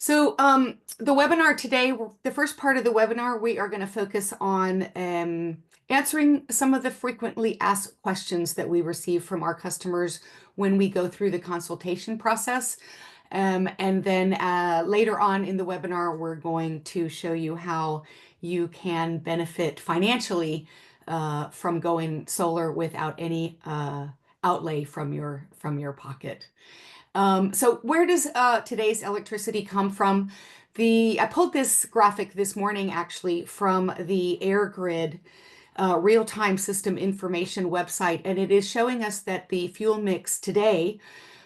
The webinar today, the first part of the webinar, we are going to focus on answering some of the frequently asked questions that we receive from our customers when we go through the consultation process. And then later on in the webinar, we're going to show you how you can benefit financially from going solar without any outlay from your pocket. So where does today's electricity come from? I pulled this graphic this morning actually from the AirGrid real-time system information website, and it is showing us that the fuel mix today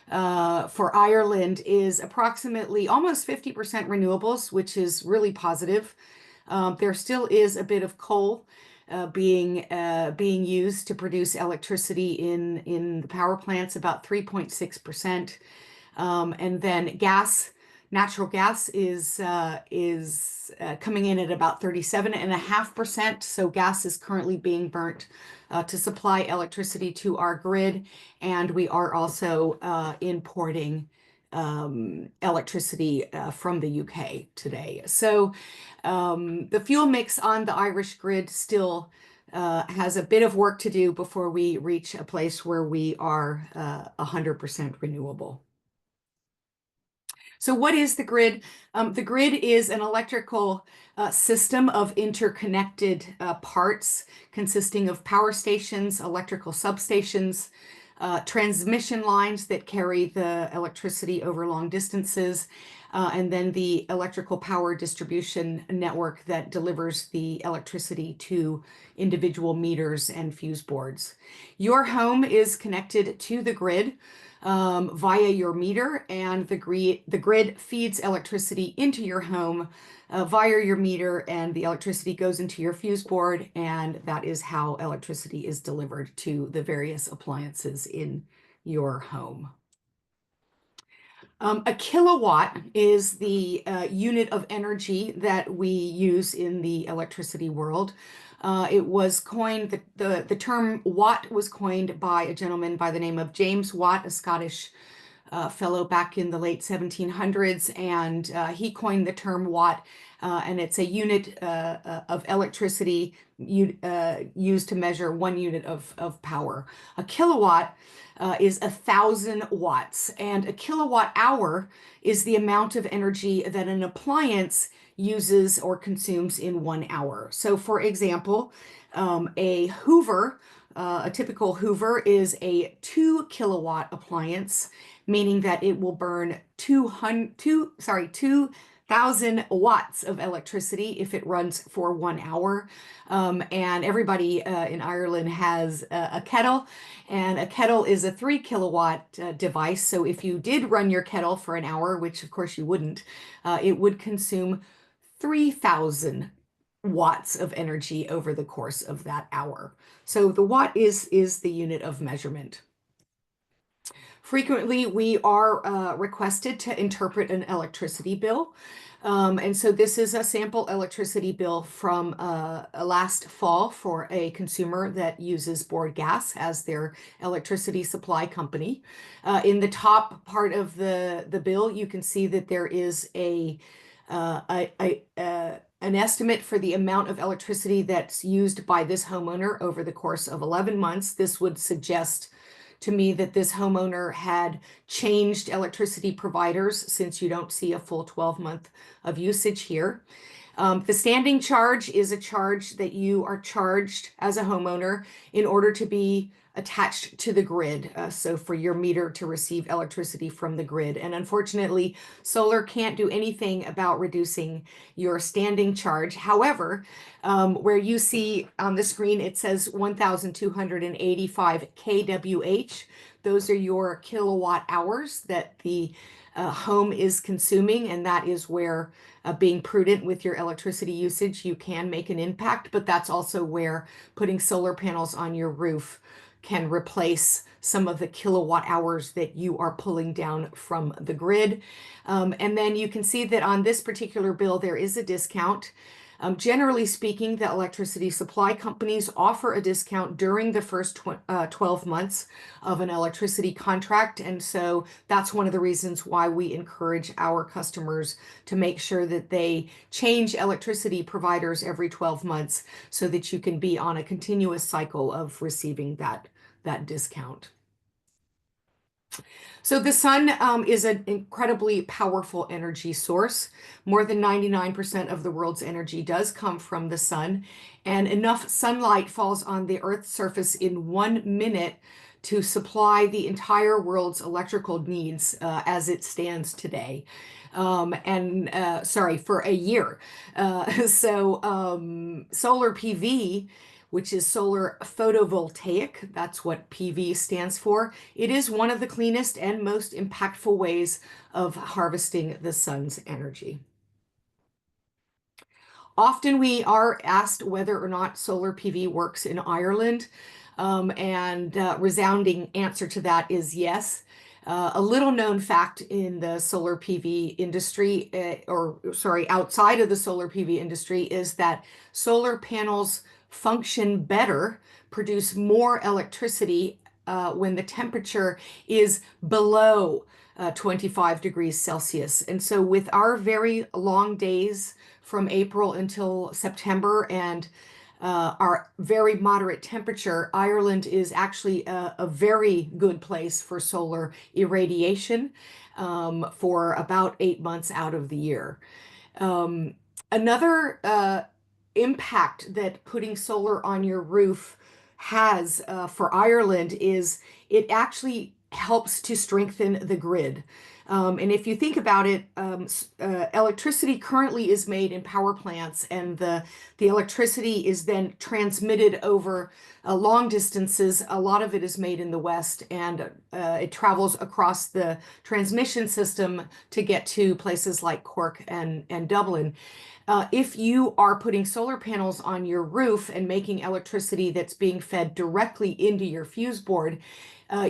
for Ireland is approximately almost 50% renewables, which is really positive. There still is a bit of coal being used to produce electricity in the power plants, about 3.6%. And then natural gas is coming in at about 37.5%. So gas is currently being burnt to supply electricity to our grid, and we are also importing electricity from the UK today. So the fuel mix on the Irish grid still has a bit of work to do before we reach a place where we are 100% renewable. So what is the grid? The grid is an electrical system of interconnected parts consisting of power stations, electrical substations, transmission lines that carry the electricity over long distances, and then the electrical power distribution network that delivers the electricity to individual meters and fuse boards. Your home is connected to the grid via your meter, and the grid feeds electricity into your home via your meter, and the electricity goes into your fuse board, and that is how electricity is delivered to the various appliances in your home. A kilowatt is the unit of energy that we use in the electricity world. It was coined, the term watt was coined by a gentleman by the name of James Watt, a Scottish fellow back in the late 1700s, and he coined the term watt, and it's a unit of electricity used to measure 1 unit of power. A kilowatt is 1,000 watts, and a kilowatt hour is the amount of energy that an appliance uses or consumes in 1 hour. So for example, a Hoover, a typical Hoover is a 2 kilowatt appliance, meaning that it will burn 2,000 watts of electricity if it runs for 1 hour. And everybody in Ireland has a kettle, and a kettle is a 3 kilowatt device. So if you did run your kettle for an hour, which of course you wouldn't, it would consume 3,000 watts of energy over the course of that hour. So the watt is the unit of measurement. Frequently, we are requested to interpret an electricity bill. And so this is a sample electricity bill from last fall for a consumer that uses Board Gas as their electricity supply company. In the top part of the bill, you can see that there is an estimate for the amount of electricity that's used by this homeowner over the course of 11 months. This would suggest to me that this homeowner had changed electricity providers, since you don't see a full 12-month of usage here. The standing charge is a charge that you are charged as a homeowner in order to be attached to the grid, so for your meter to receive electricity from the grid. And unfortunately, solar can't do anything about reducing your standing charge. However, where you see on the screen, it says 1,285 kWh. Those are your kilowatt hours that the home is consuming, and that is where being prudent with your electricity usage, you can make an impact, but that's also where putting solar panels on your roof can replace some of the kilowatt hours that you are pulling down from the grid. And then you can see that on this particular bill, there is a discount. Generally speaking, the electricity supply companies offer a discount during the first 12 months of an electricity contract. And so that's one of the reasons why we encourage our customers to make sure that they change electricity providers every 12 months so that you can be on a continuous cycle of receiving that discount. So the sun is an incredibly powerful energy source. More than 99% of the world's energy does come from the sun, and enough sunlight falls on the Earth's surface in 1 minute to supply the entire world's electrical needs as it stands today. Sorry, for a year. Solar PV, which is solar photovoltaic. That's what PV stands for. It is one of the cleanest and most impactful ways of harvesting the sun's energy. Often we are asked whether or not solar PV works in Ireland, and resounding answer to that is yes. A little known fact in the solar PV industry, outside of the solar PV industry, is that solar panels function better, produce more electricity when the temperature is below 25 degrees Celsius. And so with our very long days from April until September and our very moderate temperature, Ireland is actually a very good place for solar irradiation for about 8 months out of the year. Another impact that putting solar on your roof has for Ireland is it actually helps to strengthen the grid. And if you think about it, electricity currently is made in power plants, and the electricity is then transmitted over long distances. A lot of it is made in the West, and it travels across the transmission system to get to places like Cork and Dublin. If you are putting solar panels on your roof and making electricity that's being fed directly into your fuse board,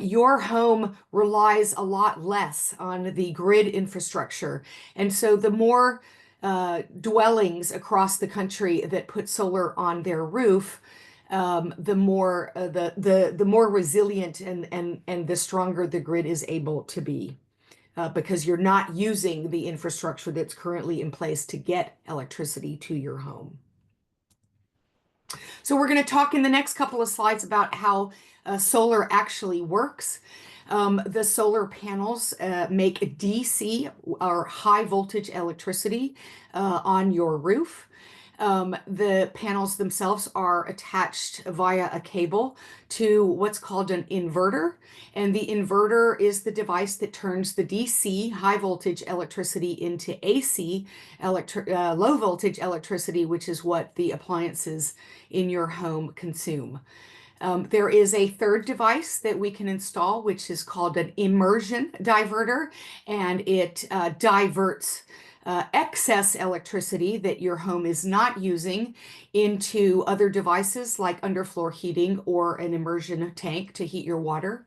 your home relies a lot less on the grid infrastructure. And so the more dwellings across the country that put solar on their roof, the more resilient and the stronger the grid is able to be. Because you're not using the infrastructure that's currently in place to get electricity to your home. So we're going to talk in the next couple of slides about how solar actually works. The solar panels make DC or high voltage electricity on your roof. The panels themselves are attached via a cable to what's called an inverter. And the inverter is the device that turns the DC, high voltage electricity, into AC, low voltage electricity, which is what the appliances in your home consume. There is a third device that we can install, which is called an immersion diverter, and it diverts excess electricity that your home is not using into other devices like underfloor heating or an immersion tank to heat your water.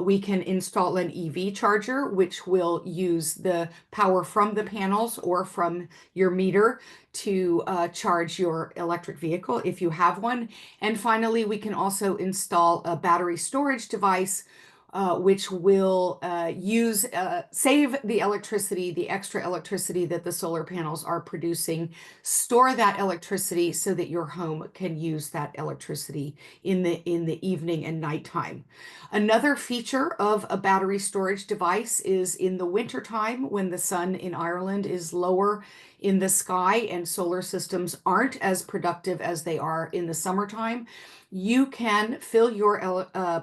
We can install an EV charger, which will use the power from the panels or from your meter to charge your electric vehicle if you have one. And finally, we can also install a battery storage device, which will save the electricity, the extra electricity that the solar panels are producing, store that electricity so that your home can use that electricity in the evening and nighttime. Another feature of a battery storage device is in the wintertime when the sun in Ireland is lower in the sky and solar systems aren't as productive as they are in the summertime, you can fill your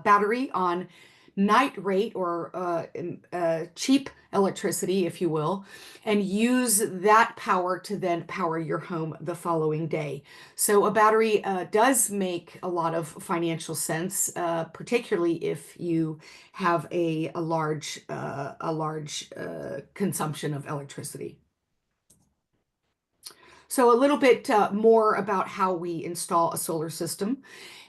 battery on night rate or cheap electricity, if you will, and use that power to then power your home the following day. So a battery does make a lot of financial sense, particularly if you have a large consumption of electricity. So a little bit more about how we install a solar system.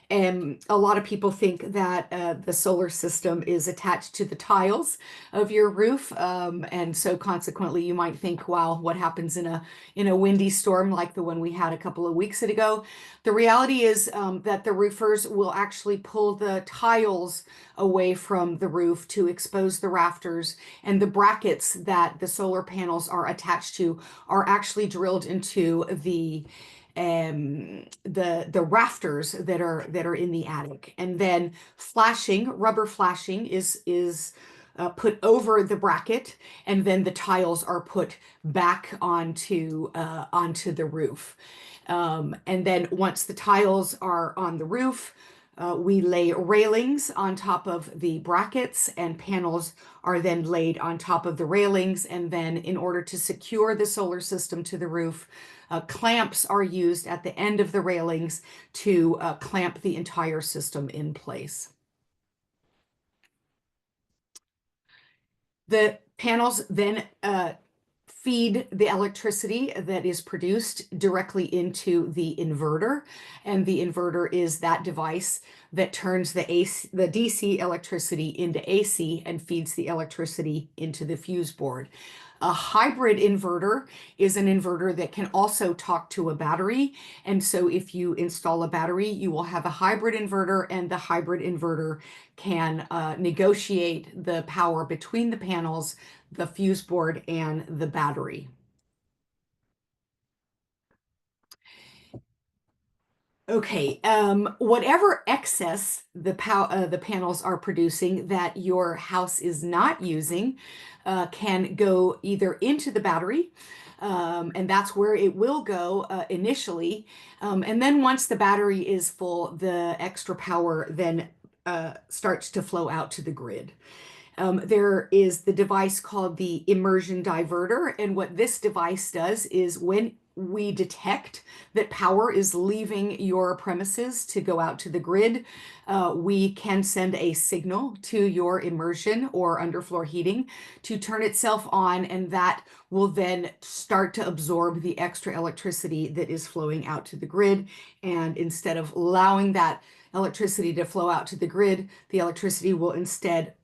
And a lot of people think that the solar system is attached to the tiles of your roof, and so consequently, you might think, "Wow, what happens in a windy storm like the one we had a couple of weeks ago?" The reality is that the roofers will actually pull the tiles away from the roof to expose the rafters, and the brackets that the solar panels are attached to are actually drilled into the rafters that are in the attic. And then rubber flashing is put over the bracket, and then the tiles are put back onto the roof. And then once the tiles are on the roof, we lay railings on top of the brackets, and panels are then laid on top of the railings. And then, in order to secure the solar system to the roof, clamps are used at the end of the railings to clamp the entire system in place. The panels then feed the electricity that is produced directly into the inverter, and the inverter is that device that turns the DC electricity into AC and feeds the electricity into the fuse board. A hybrid inverter is an inverter that can also talk to a battery. And so if you install a battery, you will have a hybrid inverter, and the hybrid inverter can negotiate the power between the panels, the fuse board, and the battery. Okay, whatever excess the panels are producing that your house is not using can go either into the battery, and that's where it will go initially. And then once the battery is full, the extra power then starts to flow out to the grid. There is the device called the immersion diverter, and what this device does is when we detect that power is leaving your premises to go out to the grid, we can send a signal to your immersion or underfloor heating to turn itself on, and that will then start to absorb the extra electricity that is flowing out to the grid. And instead of allowing that electricity to flow out to the grid, the electricity will instead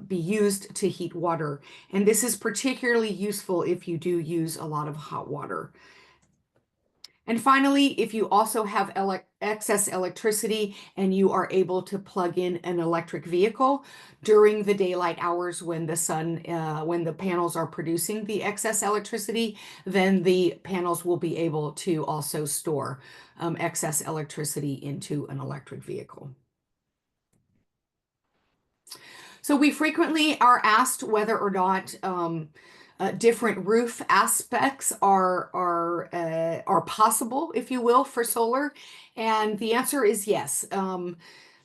be used to heat water. And this is particularly useful if you do use a lot of hot water. And finally, if you also have excess electricity and you are able to plug in an electric vehicle during the daylight hours when when the panels are producing the excess electricity, then the panels will be able to also store excess electricity into an electric vehicle. So we frequently are asked whether or not different roof aspects are possible, if you will, for solar, and the answer is yes.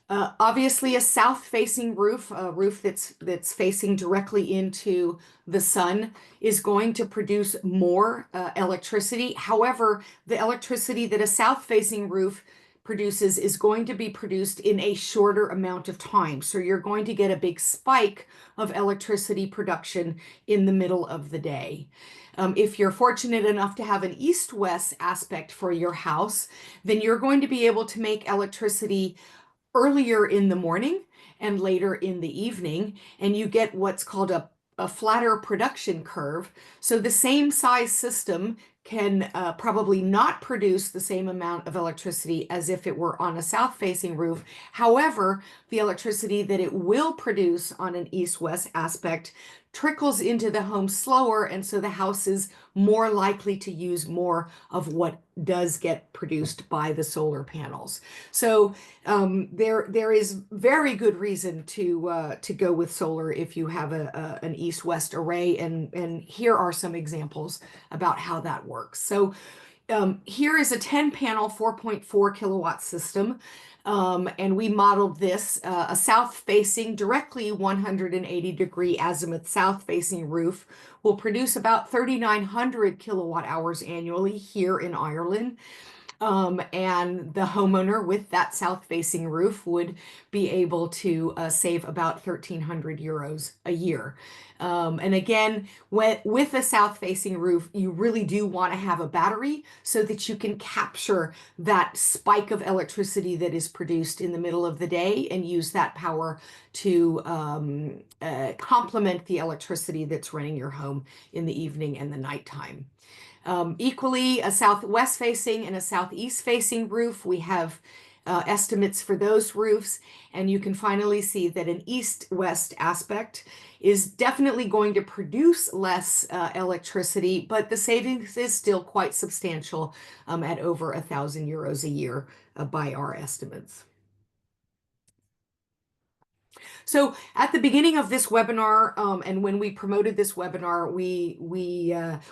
Obviously, a south-facing roof, a roof that's facing directly into the sun, is going to produce more electricity. However, the electricity that a south-facing roof produces is going to be produced in a shorter amount of time. So you're going to get a big spike of electricity production in the middle of the day. If you're fortunate enough to have an east-west aspect for your house, then you're going to be able to make electricity earlier in the morning and later in the evening, and you get what's called a flatter production curve. So the same size system can probably not produce the same amount of electricity as if it were on a south-facing roof. However, the electricity that it will produce on an east-west aspect trickles into the home slower, and so the house is more likely to use more of what does get produced by the solar panels. So there is very good reason to go with solar if you have an east-west array, and here are some examples about how that works. So here is a 10-panel 4.4 kilowatt system. And we modeled this, a south-facing, directly 180-degree azimuth south-facing roof will produce about 3,900 kilowatt hours annually here in Ireland. And the homeowner with that south-facing roof would be able to save about 1,300 euros a year. And again, with a south-facing roof, you really do want to have a battery so that you can capture that spike of electricity that is produced in the middle of the day and use that power to complement the electricity that's running your home in the evening and the nighttime. Equally, a southwest facing and a southeast facing roof. We have estimates for those roofs, and you can finally see that an east-west aspect is definitely going to produce less electricity, but the savings is still quite substantial at over 1,000 euros a year by our estimates. So at the beginning of this webinar, and when we promoted this webinar, we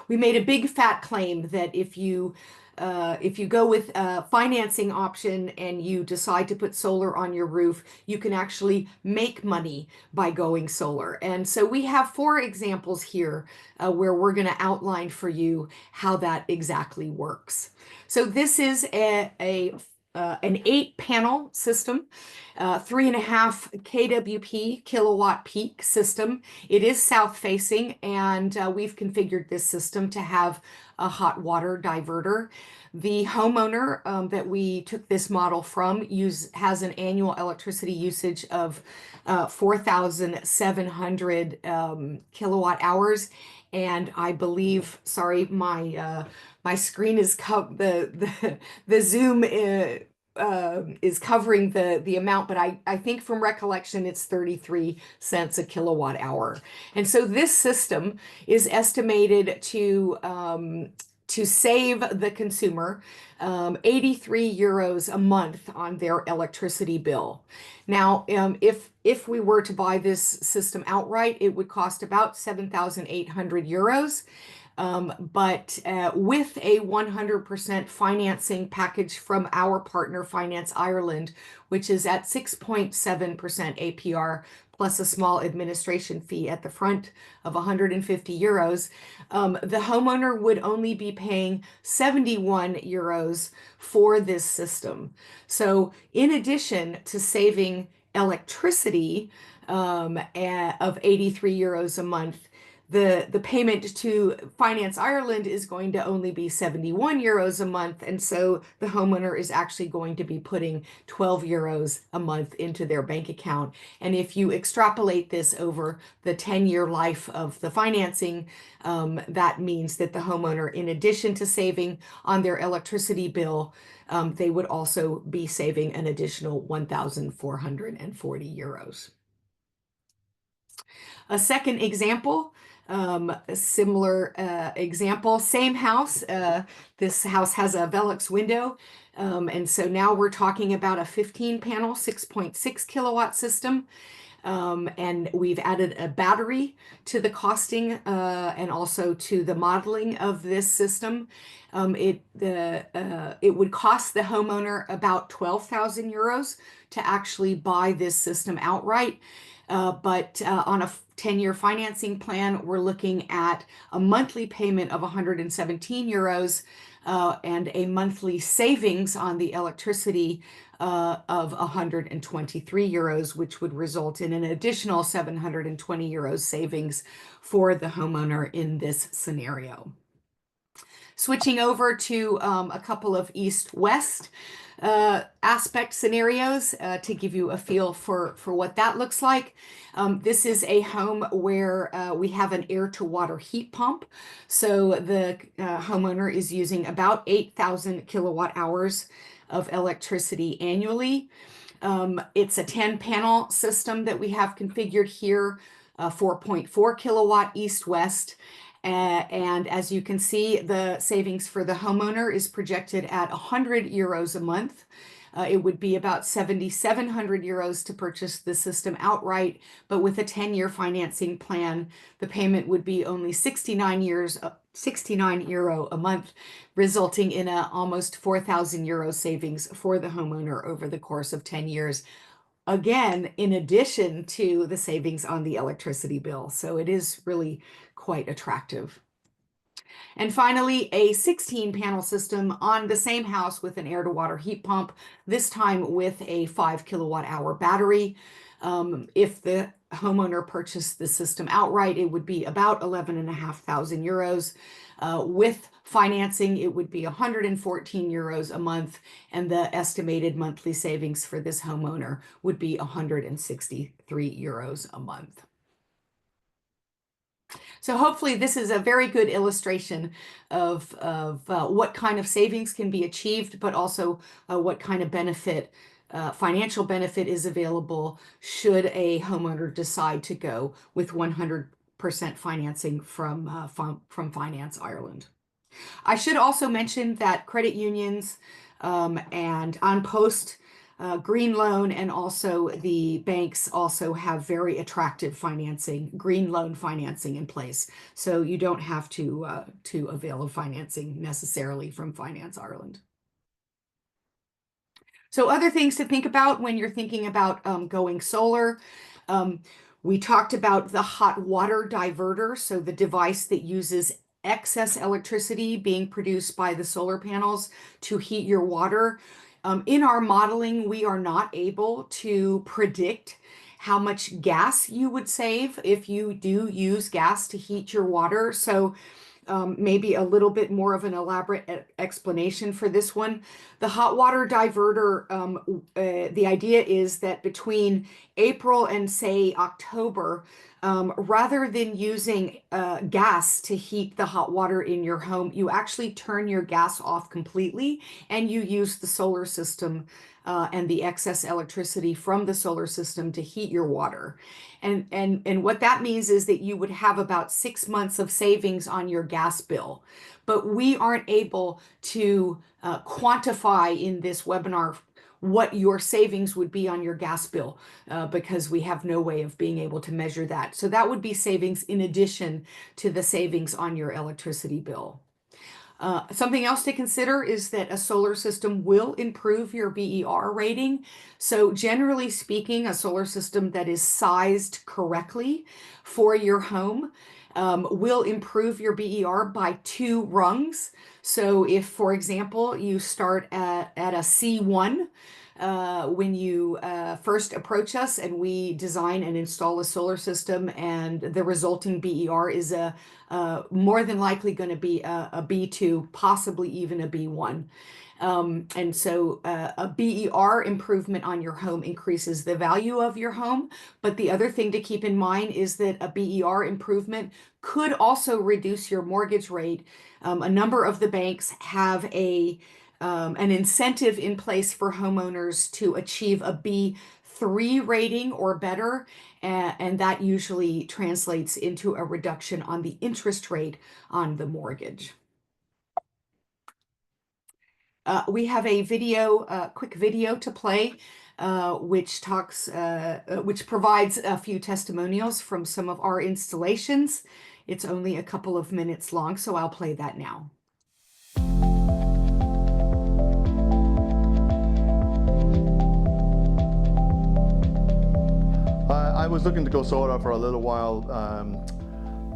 made a big fat claim that if you go with a financing option and you decide to put solar on your roof, you can actually make money by going solar. And so we have 4 examples here where we're going to outline for you how that exactly works. So this is an 8-panel system, 3.5 kWp kilowatt peak system. It is south facing, and we've configured this system to have a hot water diverter. The homeowner that we took this model from has an annual electricity usage of 4,700 kilowatt hours. And I believe, sorry, my screen is the Zoom is covering the amount, but I think from recollection it's 33 cents a kilowatt hour. And so this system is estimated to save the consumer 83 euros a month on their electricity bill. Now, if we were to buy this system outright, it would cost about 7,800 euros. But with a 100% financing package from our partner, Finance Ireland, which is at 6.7% APR plus a small administration fee at the front of 150 euros, the homeowner would only be paying 71 euros for this system. So in addition to saving electricity of 83 euros a month, the payment to Finance Ireland is going to only be 71 euros a month, and so the homeowner is actually going to be putting 12 euros a month into their bank account. And if you extrapolate this over the 10-year life of the financing, that means that the homeowner, in addition to saving on their electricity bill, they would also be saving an additional 1,440 euros. A second example, a similar example, same house. This house has a Velux window. And so now we're talking about a 15-panel, 6.6 kilowatt system. And we've added a battery to the costing and also to the modeling of this system. It would cost the homeowner about 12,000 euros to actually buy this system outright. But on a 10-year financing plan, we're looking at a monthly payment of 117 euros and a monthly savings on the electricity of 123 euros, which would result in an additional 720 euros savings for the homeowner in this scenario. Switching over to a couple of east-west aspect scenarios to give you a feel for what that looks like. This is a home where we have an air-to-water heat pump. So the homeowner is using about 8,000 kilowatt hours of electricity annually. It's a 10-panel system that we have configured here, 4.4 kilowatt east-west. And as you can see, the savings for the homeowner is projected at 100 euros a month. It would be about 7,700 euros to purchase the system outright, but with a 10-year financing plan, the payment would be only 69 euro a month, resulting in a almost 4,000 euro savings for the homeowner over the course of 10 years. Again, in addition to the savings on the electricity bill. So it is really quite attractive. And finally, a 16 panel system on the same house with an air to water heat pump, this time with a 5 kilowatt hour battery. If the homeowner purchased the system outright, it would be about 11,500 euros. With financing, it would be 114 euros a month, and the estimated monthly savings for this homeowner would be 163 euros a month. So hopefully this is a very good illustration of what kind of savings can be achieved, but also what kind of benefit, financial benefit is available should a homeowner decide to go with 100% financing from Finance Ireland. I should also mention that credit unions and on post green loan and also the banks also have very attractive financing, green loan financing in place. So you don't have to avail of financing necessarily from Finance Ireland. So other things to think about when you're thinking about going solar. We talked about the hot water diverter, so the device that uses excess electricity being produced by the solar panels to heat your water. In our modeling, we are not able to predict how much gas you would save if you do use gas to heat your water. So maybe a little bit more of an elaborate explanation for this one. The hot water diverter, the idea is that between April and say October, rather than using gas to heat the hot water in your home, you actually turn your gas off completely and you use the solar system and the excess electricity from the solar system to heat your water. And what that means is that you would have about 6 months of savings on your gas bill. But we aren't able to quantify in this webinar what your savings would be on your gas bill because we have no way of being able to measure that. So that would be savings in addition to the savings on your electricity bill. Something else to consider is that a solar system will improve your BER rating. So generally speaking, a solar system that is sized correctly for your home will improve your BER by 2 rungs. So if, for example, you start at a C1, when you first approach us and we design and install a solar system and the resulting BER is more than likely going to be a B2, possibly even a B1. And so a BER improvement on your home increases the value of your home. But the other thing to keep in mind is that a BER improvement could also reduce your mortgage rate. A number of the banks have an incentive in place for homeowners to achieve a B3 rating or better, and that usually translates into a reduction on the interest rate on the mortgage. We have a quick video to play, which provides a few testimonials from some of our installations. It's only a couple of minutes long, so I'll play that now. I was looking to go solar for a little while,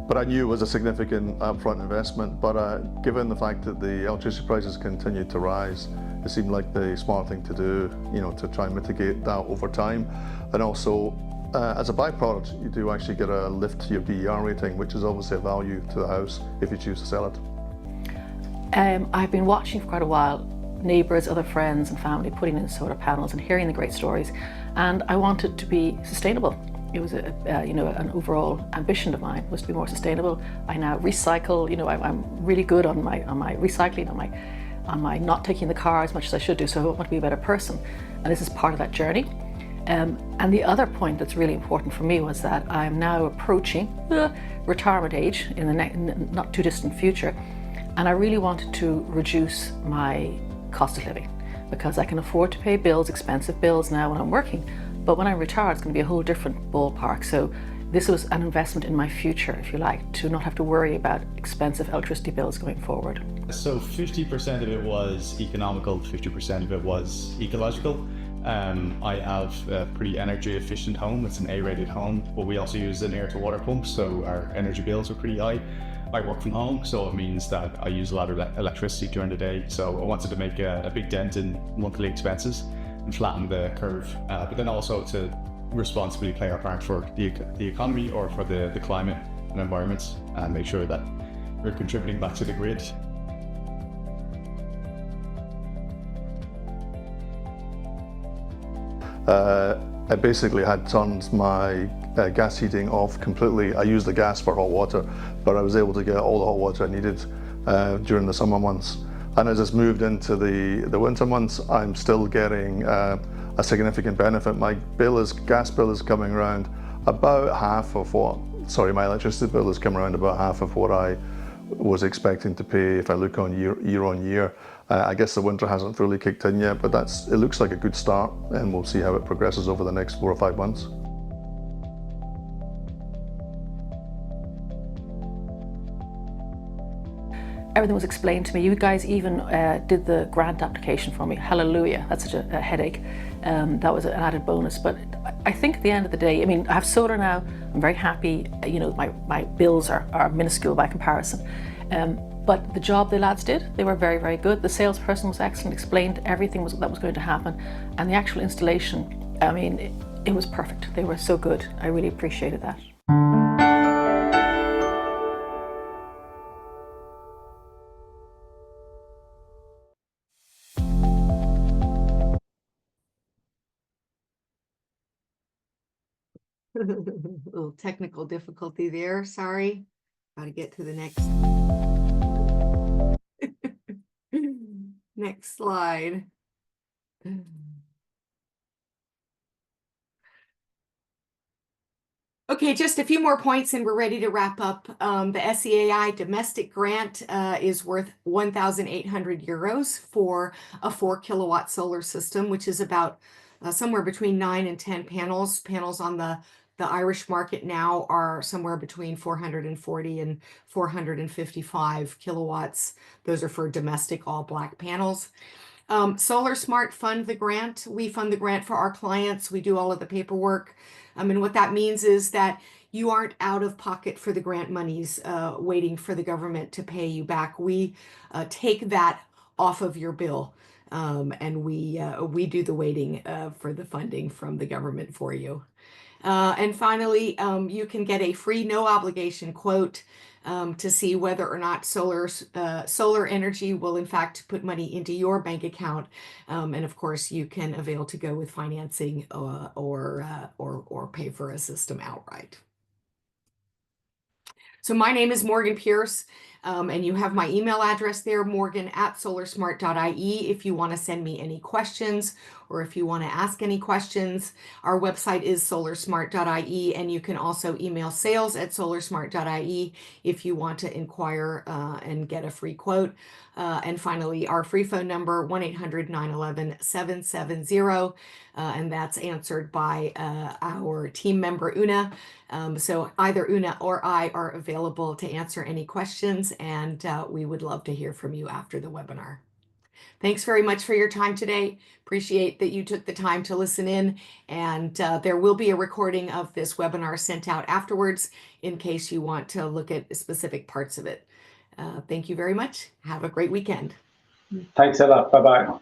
but I knew it was a significant upfront investment. But given the fact that the electricity prices continued to rise, it seemed like the smart thing to do, to try and mitigate that over time. And also, as a byproduct, you do actually get a lift to your BER rating, which is obviously a value to the house if you choose to sell it. I've been watching for quite a while neighbours, other friends and family putting in solar panels and hearing the great stories, and I wanted to be sustainable. It was an overall ambition of mine was to be more sustainable. I now recycle. I'm really good on my recycling, on my not taking the car as much as I should do. So I want to be a better person, and this is part of that journey. And the other point that's really important for me was that I'm now approaching retirement age in the not too distant future, and I really wanted to reduce my cost of living because I can afford to pay bills, expensive bills now when I'm working. But when I retire, it's going to be a whole different ballpark. So this was an investment in my future, if you like, to not have to worry about expensive electricity bills going forward. So 50% of it was economical, 50% of it was ecological. I have a pretty energy efficient home. It's an A-rated home, but we also use an air to water pump, so our energy bills are pretty high. I work from home, so it means that I use a lot of electricity during the day. So I wanted to make a big dent in monthly expenses and flatten the curve, but then also to responsibly play our part for the economy or for the climate and environment, and make sure that we're contributing back to the grid. I basically had turned my gas heating off completely. I used the gas for hot water, but I was able to get all the hot water I needed during the summer months. And as it's moved into the winter months, I'm still getting a significant benefit. My gas bill is coming around about half of my electricity bill is coming around about half of what I was expecting to pay if I look on year on year. I guess the winter hasn't fully kicked in yet, but it looks like a good start, and we'll see how it progresses over the next 4 or 5 months. Everything was explained to me. You guys even did the grant application for me. Hallelujah, that's such a headache. That was an added bonus. But I think at the end of the day, I mean, I have solar now, I'm very happy. You know, my bills are minuscule by comparison. But the job the lads did, they were very, very good. The salesperson was excellent, explained everything that was going to happen. And the actual installation, I mean, it was perfect. They were so good. I really appreciated that. A little technical difficulty there, sorry. Got to get to the next. Next slide. Okay, just a few more points and we're ready to wrap up. The SEAI domestic grant is worth 1,800 euros for a 4-kilowatt solar system, which is about somewhere between 9 and 10 panels. Panels on the Irish market now are somewhere between 440 and 455 kilowatts. Those are for domestic all black panels. SolarSmart fund the grant. We fund the grant for our clients. We do all of the paperwork. And what that means is that you aren't out of pocket for the grant monies waiting for the government to pay you back. We take that off of your bill, and we do the waiting for the funding from the government for you. And finally, you can get a free, no obligation quote to see whether or not solar energy will in fact put money into your bank account. And of course, you can avail to go with financing or pay for a system outright. So my name is Morgan Pierce, and you have my email address there, morgan@solarsmart.ie, if you want to send me any questions or if you want to ask any questions. Our website is solarsmart.ie, and you can also email sales@solarsmart.ie if you want to inquire and get a free quote. And finally, our free phone number, 1-800-911-770, and that's answered by our team member, Una. So either Una or I are available to answer any questions, and we would love to hear from you after the webinar. Thanks very much for your time today. Appreciate that you took the time to listen in, and there will be a recording of this webinar sent out afterwards in case you want to look at specific parts of it. Thank you very much. Have a great weekend. Thanks a lot. Bye-bye.